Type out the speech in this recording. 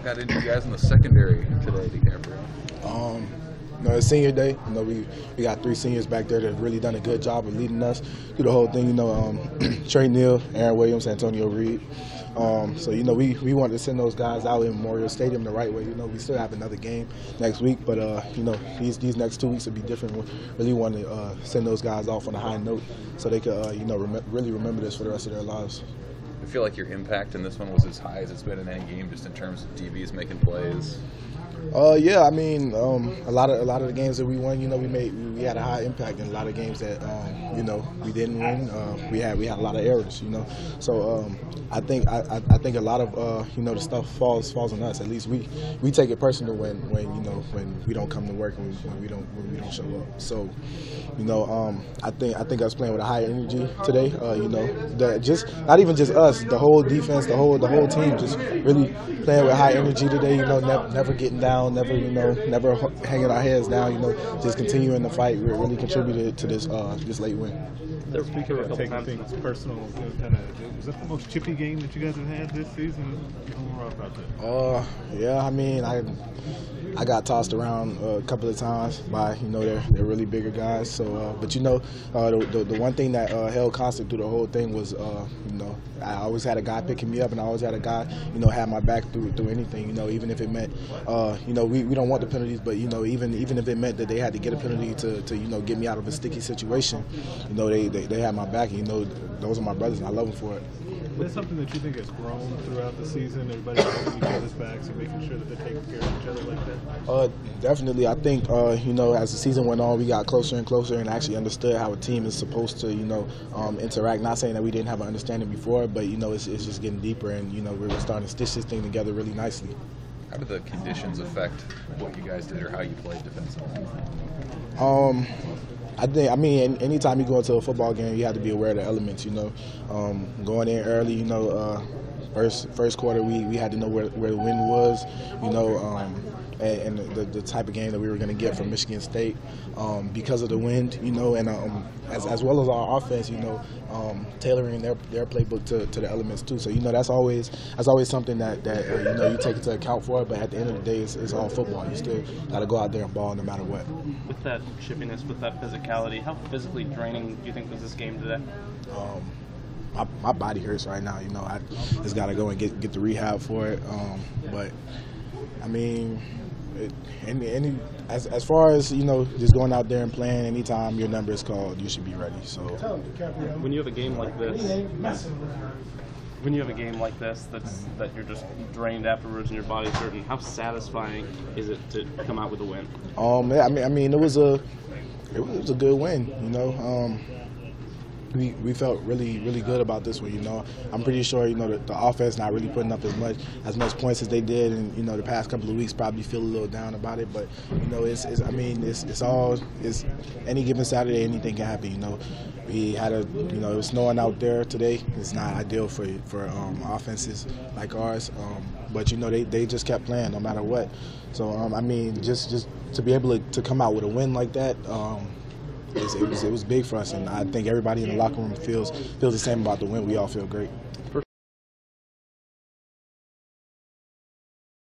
got into you guys in the secondary today, Dicaprio? It's senior day. We got 3 seniors back there that have really done a good job of leading us through the whole thing. Trey Neal, Aaron Williams, Antonio Reed. So we wanted to send those guys out in Memorial Stadium the right way. We still have another game next week, but these next 2 weeks will be different. We really want to send those guys off on a high note so they could really remember this for the rest of their lives. I feel like your impact in this one was as high as it's been in any game, just in terms of DBs making plays. Yeah, I mean, a lot of the games that we won, we had a high impact in a lot of games that we didn't win. We had a lot of errors, So I think a lot of the stuff falls on us. At least we take it personal when we don't come to work and when we don't show up. So I think us playing with a high energy today. Not even just us, the whole defense, the whole team, just really playing with high energy today. Never getting down, never hanging our heads down. Just continuing the fight really contributed to this late win. Speaking of taking things personal, was that the most chippy game that you guys have had this season? About that? Yeah, I mean, I got tossed around a couple of times by they're really bigger guys. So, but the one thing that held constant through the whole thing was I always had a guy picking me up, and I always had a guy have my back through anything. Even if it meant we don't want the penalties, but even if it meant that they had to get a penalty to get me out of a sticky situation, they had my back. And, those are my brothers, and I love them for it. Is that something that you think has grown throughout the season? Everybody having each other's backs and making sure that they're taking care of each other like that? Definitely. I think, as the season went on, we got closer and closer and actually understood how a team is supposed to, interact. Not saying that we didn't have an understanding before, but, it's just getting deeper, and, we're starting to stitch this thing together really nicely. How did the conditions affect what you guys did or how you played defensively? Anytime you go into a football game, you have to be aware of the elements. Going in early. First quarter, we had to know where the wind was. And the type of game that we were going to get from Michigan State because of the wind. And as well as our offense. Tailoring their playbook to the elements too. So that's always something that you take into account for. But at the end of the day, it's all football. You still got to go out there and ball no matter what. With that chippiness, with that physicality, how physically draining do you think was this game today? My body hurts right now. I just got to go and get the rehab for it. But I mean, as far as just going out there and playing, anytime your number is called, you should be ready. So when you have a game like this, that you're just drained afterwards and your body's hurting, how satisfying is it to come out with a win? I mean, it was a good win. We felt really good about this one. I'm pretty sure the offense not really putting up as much points as they did, and the past couple of weeks probably feel a little down about it. But it's any given Saturday, anything can happen. We had it was snowing out there today. It's not ideal for offenses like ours, but they just kept playing no matter what. So just to be able to come out with a win like that. It was big for us, and I think everybody in the locker room feels the same about the win. We all feel great.